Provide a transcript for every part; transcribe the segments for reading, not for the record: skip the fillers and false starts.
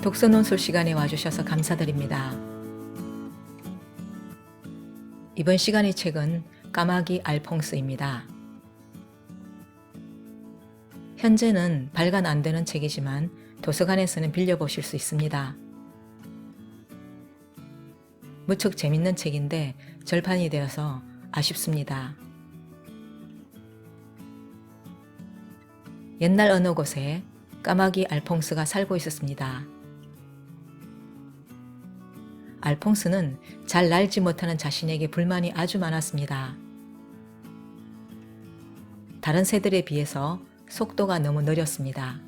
독서논술 시간에 와주셔서 감사드립니다. 이번 시간의 책은 까마귀 알퐁스입니다. 현재는 발간 안 되는 책이지만 도서관에서는 빌려보실 수 있습니다. 무척 재밌는 책인데 절판이 되어서 아쉽습니다. 옛날 어느 곳에 까마귀 알퐁스가 살고 있었습니다. 알퐁스는 잘 날지 못하는 자신에게 불만이 아주 많았습니다. 다른 새들에 비해서 속도가 너무 느렸습니다.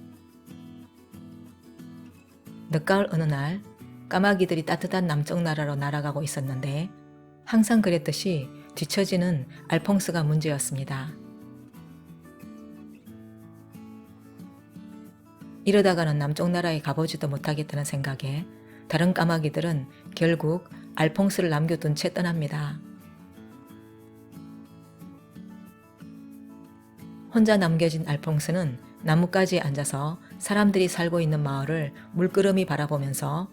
늦가을 어느 날 까마귀들이 따뜻한 남쪽 나라로 날아가고 있었는데 항상 그랬듯이 뒤처지는 알퐁스가 문제였습니다. 이러다가는 남쪽 나라에 가보지도 못하겠다는 생각에 다른 까마귀들은 결국 알퐁스를 남겨둔 채 떠납니다. 혼자 남겨진 알퐁스는 나뭇가지에 앉아서 사람들이 살고 있는 마을을 물끄러미 바라보면서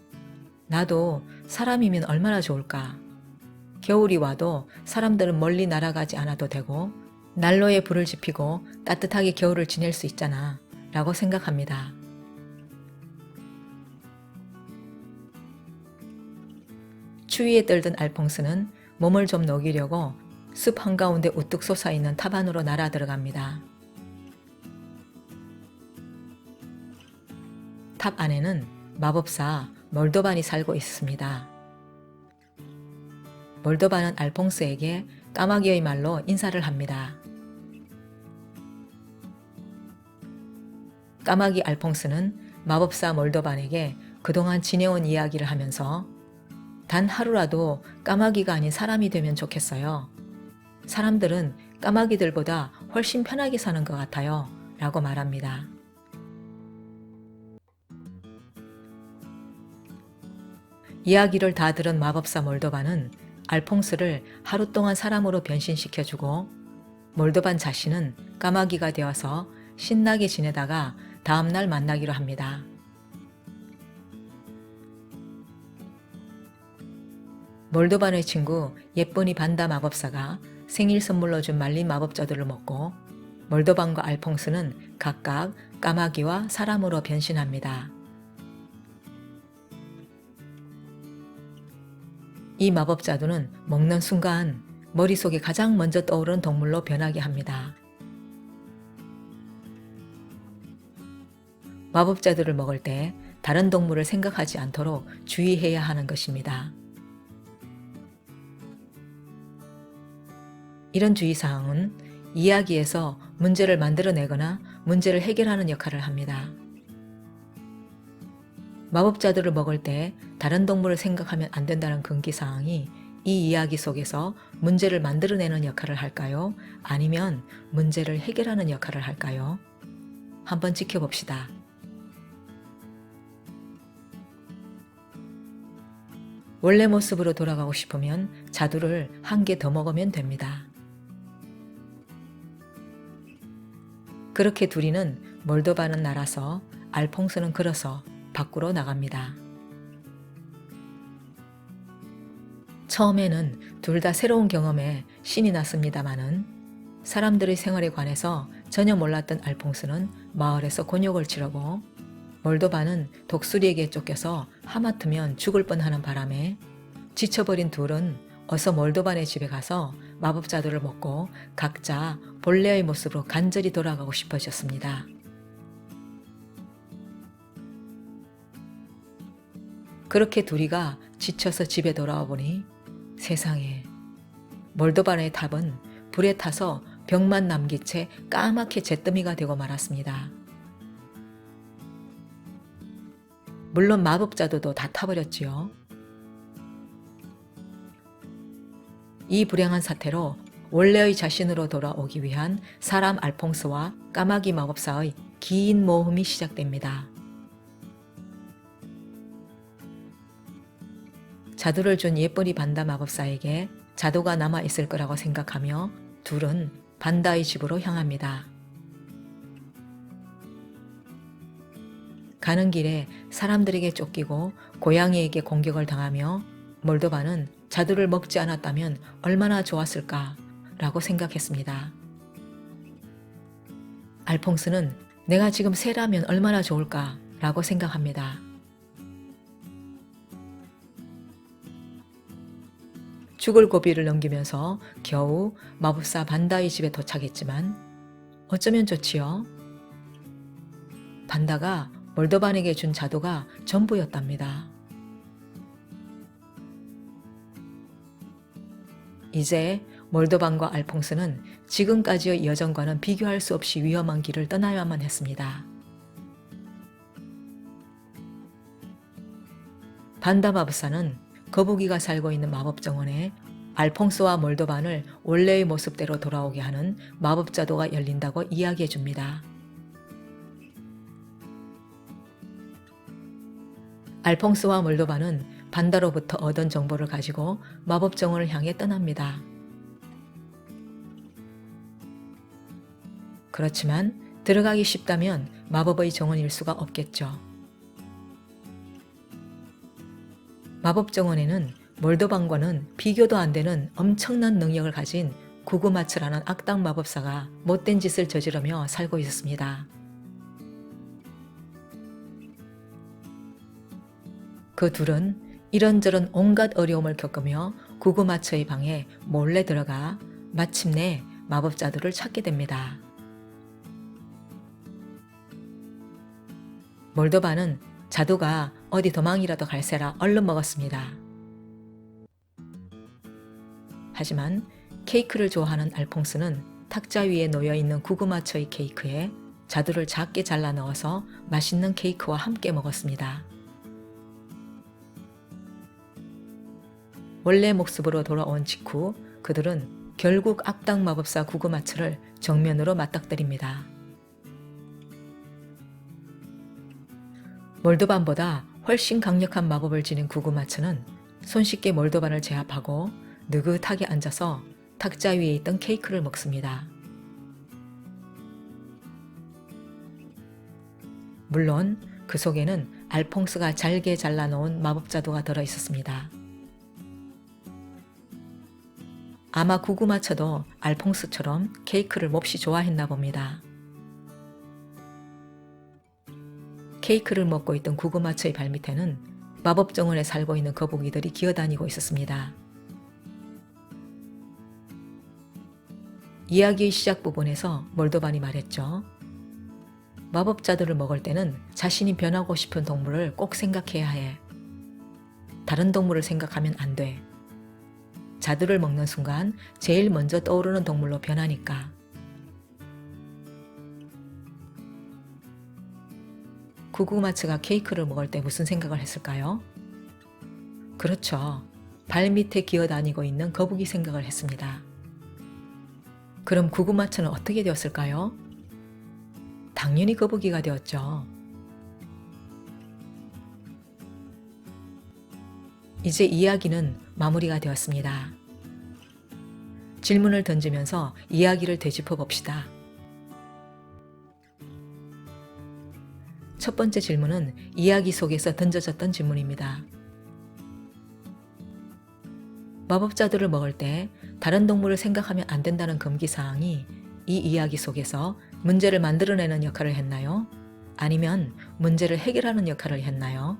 나도 사람이면 얼마나 좋을까. 겨울이 와도 사람들은 멀리 날아가지 않아도 되고 난로에 불을 지피고 따뜻하게 겨울을 지낼 수 있잖아 라고 생각합니다. 추위에 떨던 알퐁스는 몸을 좀 녹이려고 숲 한가운데 우뚝 솟아있는 탑 안으로 날아 들어갑니다. 탑 안에는 마법사 몰도반이 살고 있습니다. 몰도반은 알퐁스에게 까마귀의 말로 인사를 합니다. 까마귀 알퐁스는 마법사 몰도반에게 그동안 지내온 이야기를 하면서 단 하루라도 까마귀가 아닌 사람이 되면 좋겠어요. 사람들은 까마귀들보다 훨씬 편하게 사는 것 같아요. 라고 말합니다. 이야기를 다 들은 마법사 몰도반은 알퐁스를 하루 동안 사람으로 변신시켜주고 몰도반 자신은 까마귀가 되어서 신나게 지내다가 다음날 만나기로 합니다. 몰도반의 친구 예쁜이 반다 마법사가 생일 선물로 준 말린 마법자들을 먹고 몰도반과 알퐁스는 각각 까마귀와 사람으로 변신합니다. 이 마법자들은 먹는 순간 머릿속에 가장 먼저 떠오르는 동물로 변하게 합니다. 마법자들을 먹을 때 다른 동물을 생각하지 않도록 주의해야 하는 것입니다. 이런 주의사항은 이야기에서 문제를 만들어내거나 문제를 해결하는 역할을 합니다. 마법자들을 먹을 때 다른 동물을 생각하면 안 된다는 금기사항이 이 이야기 속에서 문제를 만들어내는 역할을 할까요? 아니면 문제를 해결하는 역할을 할까요? 한번 지켜봅시다. 원래 모습으로 돌아가고 싶으면 자두를 한 개 더 먹으면 됩니다. 그렇게 둘이는 몰도반은 날아서 알퐁스는 걸어서 밖으로 나갑니다. 처음에는 둘 다 새로운 경험에 신이 났습니다마는 사람들의 생활에 관해서 전혀 몰랐던 알퐁스는 마을에서 곤욕을 치르고 몰도반은 독수리에게 쫓겨서 하마터면 죽을 뻔하는 바람에 지쳐버린 둘은 어서 몰도반의 집에 가서 마법자들을 먹고 각자 본래의 모습으로 간절히 돌아가고 싶어졌습니다. 그렇게 둘이가 지쳐서 집에 돌아와 보니 세상에 몰도반의 탑은 불에 타서 벽만 남긴 채 까맣게 잿더미가 되고 말았습니다. 물론 마법자들도 다 타버렸지요. 이 불행한 사태로 원래의 자신으로 돌아오기 위한 사람 알퐁스와 까마귀 마법사의 긴 모험이 시작됩니다. 자두를 준 예쁜이 반다 마법사에게 자두가 남아있을 거라고 생각하며 둘은 반다의 집으로 향합니다. 가는 길에 사람들에게 쫓기고 고양이에게 공격을 당하며 몰도바는 자두를 먹지 않았다면 얼마나 좋았을까라고 생각했습니다. 알퐁스는 내가 지금 새라면 얼마나 좋을까라고 생각합니다. 죽을 고비를 넘기면서 겨우 마법사 반다의 집에 도착했지만 어쩌면 좋지요? 반다가 몰도반에게 준 자두가 전부였답니다. 이제 몰도반과 알퐁스는 지금까지의 여정과는 비교할 수 없이 위험한 길을 떠나야만 했습니다. 반다 마법사는 거북이가 살고 있는 마법 정원에 알퐁스와 몰도반을 원래의 모습대로 돌아오게 하는 마법 자도가 열린다고 이야기해 줍니다. 알퐁스와 몰도반은 반다로부터 얻은 정보를 가지고 마법 정원을 향해 떠납니다. 그렇지만 들어가기 쉽다면 마법의 정원일 수가 없겠죠. 마법 정원에는 몰도반과는 비교도 안 되는 엄청난 능력을 가진 구구마츠라는 악당 마법사가 못된 짓을 저지르며 살고 있었습니다. 그 둘은 이런저런 온갖 어려움을 겪으며 구구마츠의 방에 몰래 들어가 마침내 마법자들을 찾게 됩니다. 몰도반은 자두가 어디 도망이라도 갈세라 얼른 먹었습니다. 하지만 케이크를 좋아하는 알퐁스는 탁자 위에 놓여있는 구구마츠의 케이크에 자두를 작게 잘라 넣어서 맛있는 케이크와 함께 먹었습니다. 원래 모습으로 돌아온 직후 그들은 결국 악당 마법사 구구마츠를 정면으로 맞닥뜨립니다. 몰도반보다 훨씬 강력한 마법을 지닌 구구마츠는 손쉽게 몰도반을 제압하고 느긋하게 앉아서 탁자 위에 있던 케이크를 먹습니다. 물론 그 속에는 알퐁스가 잘게 잘라놓은 마법자두가 들어있었습니다. 아마 구구마츠도 알퐁스처럼 케이크를 몹시 좋아했나 봅니다. 케이크를 먹고 있던 구구마츠의 발밑에는 마법 정원에 살고 있는 거북이들이 기어다니고 있었습니다. 이야기의 시작 부분에서 몰도반이 말했죠. 마법자들을 먹을 때는 자신이 변하고 싶은 동물을 꼭 생각해야 해. 다른 동물을 생각하면 안 돼. 자두를 먹는 순간 제일 먼저 떠오르는 동물로 변하니까. 구구마츠가 케이크를 먹을 때 무슨 생각을 했을까요? 그렇죠. 발밑에 기어다니고 있는 거북이 생각을 했습니다. 그럼 구구마츠는 어떻게 되었을까요? 당연히 거북이가 되었죠. 이제 이야기는 마무리가 되었습니다. 질문을 던지면서 이야기를 되짚어 봅시다. 첫 번째 질문은 이야기 속에서 던져졌던 질문입니다. 마법자들을 먹을 때 다른 동물을 생각하면 안 된다는 금기사항이 이 이야기 속에서 문제를 만들어내는 역할을 했나요? 아니면 문제를 해결하는 역할을 했나요?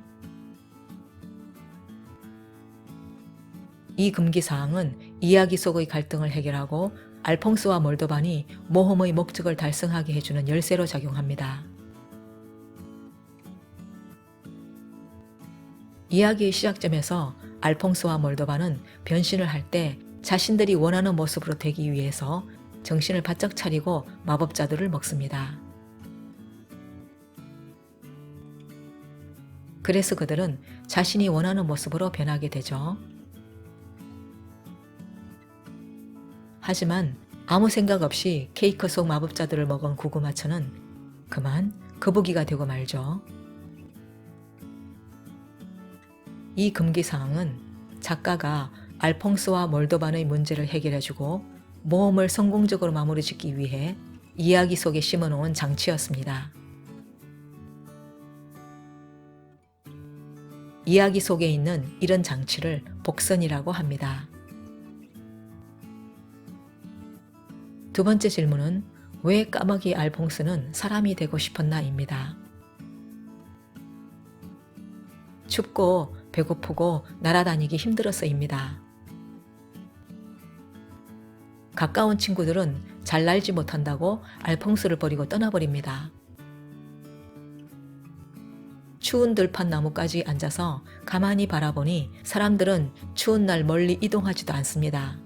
이 금기사항은 이야기 속의 갈등을 해결하고 알퐁스와 몰도반이 모험의 목적을 달성하게 해주는 열쇠로 작용합니다. 이야기의 시작점에서 알퐁스와 몰도반은 변신을 할 때 자신들이 원하는 모습으로 되기 위해서 정신을 바짝 차리고 마법자들을 먹습니다. 그래서 그들은 자신이 원하는 모습으로 변하게 되죠. 하지만 아무 생각 없이 케이크 속 마법자들을 먹은 구구마츠는 그만 거북이가 되고 말죠. 이 금기사항은 작가가 알퐁스와 몰도반의 문제를 해결해주고 모험을 성공적으로 마무리 짓기 위해 이야기 속에 심어놓은 장치였습니다. 이야기 속에 있는 이런 장치를 복선이라고 합니다. 두 번째 질문은 왜 까마귀 알퐁스는 사람이 되고 싶었나입니다. 춥고 배고프고 날아다니기 힘들어서입니다. 가까운 친구들은 잘 날지 못한다고 알퐁스를 버리고 떠나버립니다. 추운 들판 나무까지 앉아서 가만히 바라보니 사람들은 추운 날 멀리 이동하지도 않습니다.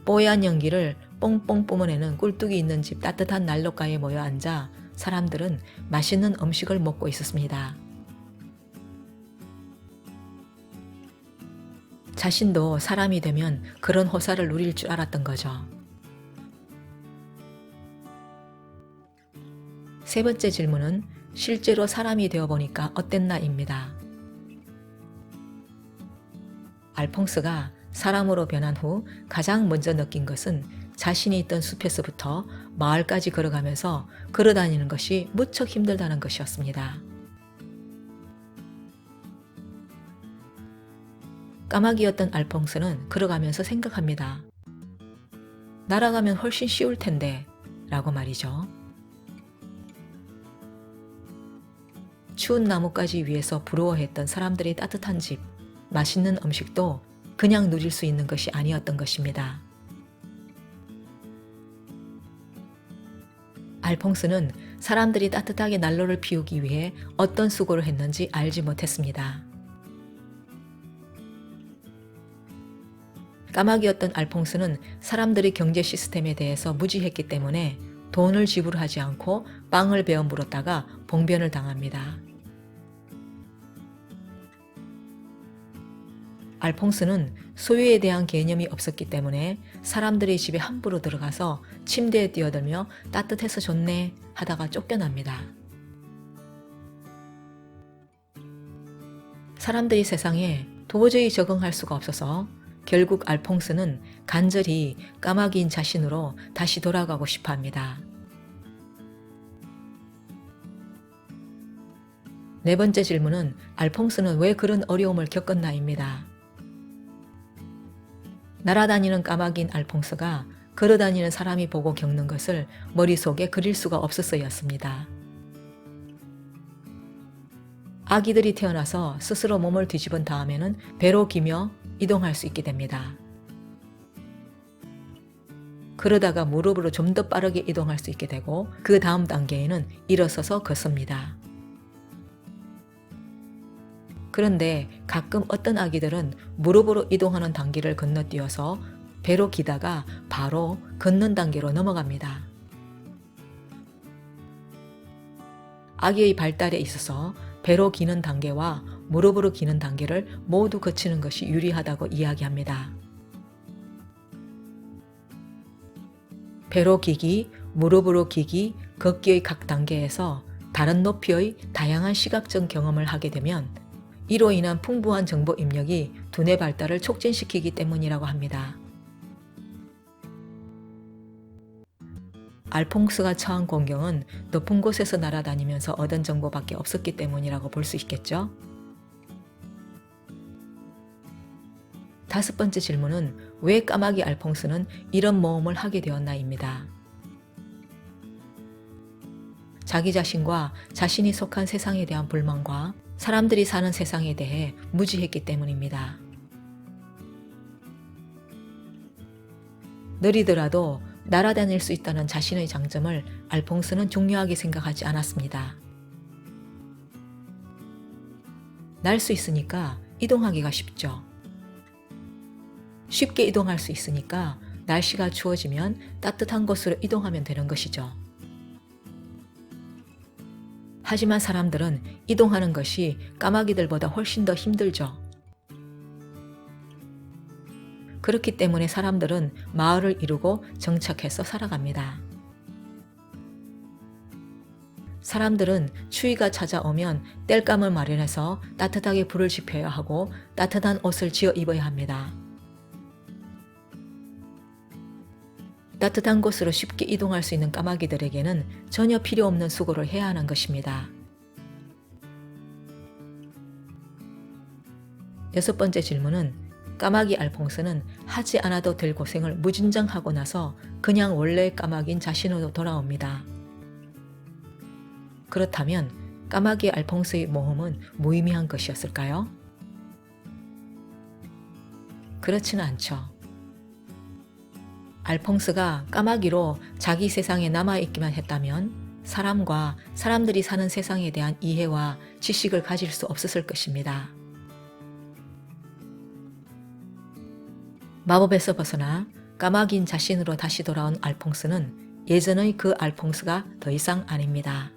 뽀얀 연기를 뽕뽕 뿜어내는 꿀뚝이 있는 집 따뜻한 난로가에 모여 앉아 사람들은 맛있는 음식을 먹고 있었습니다. 자신도 사람이 되면 그런 호사를 누릴 줄 알았던 거죠. 세 번째 질문은 실제로 사람이 되어보니까 어땠나입니다. 알퐁스가 사람으로 변한 후 가장 먼저 느낀 것은 자신이 있던 숲에서부터 마을까지 걸어가면서 걸어다니는 것이 무척 힘들다는 것이었습니다. 까마귀였던 알퐁스는 걸어가면서 생각합니다. 날아가면 훨씬 쉬울 텐데 라고 말이죠. 추운 나무까지 위해서 부러워했던 사람들의 따뜻한 집, 맛있는 음식도 그냥 누릴 수 있는 것이 아니었던 것입니다. 알퐁스는 사람들이 따뜻하게 난로를 피우기 위해 어떤 수고를 했는지 알지 못했습니다. 까마귀였던 알퐁스는 사람들의 경제 시스템에 대해서 무지했기 때문에 돈을 지불하지 않고 빵을 베어 물었다가 봉변을 당합니다. 알퐁스는 소유에 대한 개념이 없었기 때문에 사람들의 집에 함부로 들어가서 침대에 뛰어들며 따뜻해서 좋네 하다가 쫓겨납니다. 사람들이 세상에 도저히 적응할 수가 없어서 결국 알퐁스는 간절히 까마귀인 자신으로 다시 돌아가고 싶어 합니다. 네 번째 질문은 알퐁스는 왜 그런 어려움을 겪었나입니다. 날아다니는 까마귀인 알퐁스가 걸어다니는 사람이 보고 겪는 것을 머릿속에 그릴 수가 없어서였습니다. 아기들이 태어나서 스스로 몸을 뒤집은 다음에는 배로 기며 이동할 수 있게 됩니다. 그러다가 무릎으로 좀 더 빠르게 이동할 수 있게 되고 그 다음 단계에는 일어서서 걷습니다. 그런데 가끔 어떤 아기들은 무릎으로 이동하는 단계를 건너뛰어서 배로 기다가 바로 걷는 단계로 넘어갑니다. 아기의 발달에 있어서 배로 기는 단계와 무릎으로 기는 단계를 모두 거치는 것이 유리하다고 이야기합니다. 배로 기기, 무릎으로 기기, 걷기의 각 단계에서 다른 높이의 다양한 시각적 경험을 하게 되면 이로 인한 풍부한 정보 입력이 두뇌 발달을 촉진시키기 때문이라고 합니다. 알퐁스가 처한 공경은 높은 곳에서 날아다니면서 얻은 정보밖에 없었기 때문이라고 볼 수 있겠죠? 다섯 번째 질문은 왜 까마귀 알퐁스는 이런 모험을 하게 되었나입니다. 자기 자신과 자신이 속한 세상에 대한 불만과 사람들이 사는 세상에 대해 무지했기 때문입니다. 느리더라도 날아다닐 수 있다는 자신의 장점을 알퐁스는 중요하게 생각하지 않았습니다. 날 수 있으니까 이동하기가 쉽죠. 쉽게 이동할 수 있으니까 날씨가 추워지면 따뜻한 곳으로 이동하면 되는 것이죠. 하지만 사람들은 이동하는 것이 까마귀들보다 훨씬 더 힘들죠. 그렇기 때문에 사람들은 마을을 이루고 정착해서 살아갑니다. 사람들은 추위가 찾아오면 땔감을 마련해서 따뜻하게 불을 지펴야 하고 따뜻한 옷을 지어 입어야 합니다. 따뜻한 곳으로 쉽게 이동할 수 있는 까마귀들에게는 전혀 필요 없는 수고를 해야 하는 것입니다. 6번째 질문은 까마귀 알퐁스는 하지 않아도 될 고생을 무진장 하고 나서 그냥 원래의 까마귀인 자신으로 돌아옵니다. 그렇다면 까마귀 알퐁스의 모험은 무의미한 것이었을까요? 그렇지는 않죠. 알퐁스가 까마귀로 자기 세상에 남아있기만 했다면 사람과 사람들이 사는 세상에 대한 이해와 지식을 가질 수 없었을 것입니다. 마법에서 벗어나 까마귀인 자신으로 다시 돌아온 알퐁스는 예전의 그 알퐁스가 더 이상 아닙니다.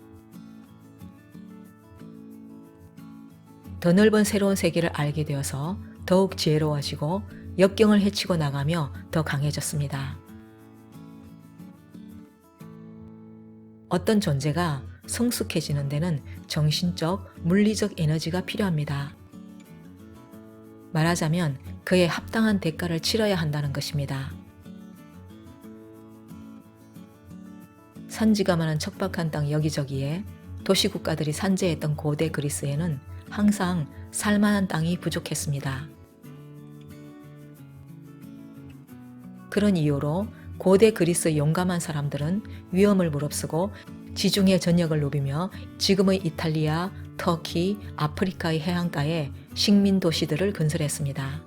더 넓은 새로운 세계를 알게 되어서 더욱 지혜로워지고 역경을 헤치고 나가며 더 강해졌습니다. 어떤 존재가 성숙해지는 데는 정신적, 물리적 에너지가 필요합니다. 말하자면 그에 합당한 대가를 치러야 한다는 것입니다. 산지가 많은 척박한 땅 여기저기에 도시국가들이 산재했던 고대 그리스에는 항상 살만한 땅이 부족했습니다. 그런 이유로 고대 그리스 용감한 사람들은 위험을 무릅쓰고 지중해 전역을 누비며 지금의 이탈리아, 터키, 아프리카의 해안가에 식민 도시들을 건설했습니다.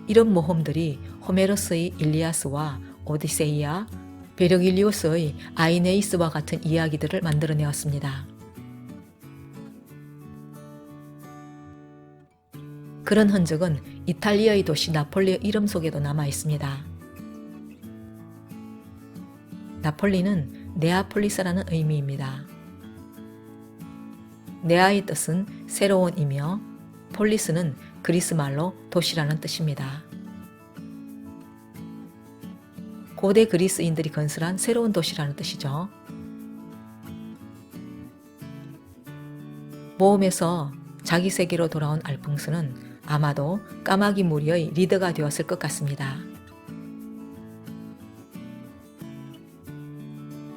이런 모험들이 호메로스의 일리아스와 오디세이아, 베르길리우스의 아이네이스와 같은 이야기들을 만들어내었습니다. 그런 흔적은 이탈리아의 도시 나폴리의 이름 속에도 남아 있습니다. 나폴리는 네아폴리스라는 의미입니다. 네아의 뜻은 새로운이며 폴리스는 그리스 말로 도시라는 뜻입니다. 고대 그리스인들이 건설한 새로운 도시라는 뜻이죠. 모험에서 자기 세계로 돌아온 알퐁스는 아마도 까마귀 무리의 리더가 되었을 것 같습니다.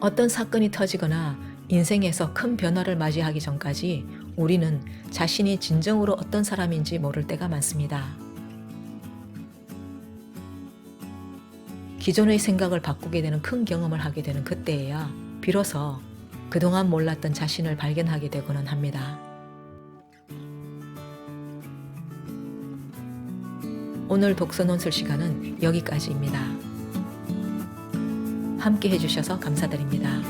어떤 사건이 터지거나 인생에서 큰 변화를 맞이하기 전까지 우리는 자신이 진정으로 어떤 사람인지 모를 때가 많습니다. 기존의 생각을 바꾸게 되는 큰 경험을 하게 되는 그때에야 비로소 그동안 몰랐던 자신을 발견하게 되고는 합니다. 오늘 독서 논술 시간은 여기까지입니다. 함께 해주셔서 감사드립니다.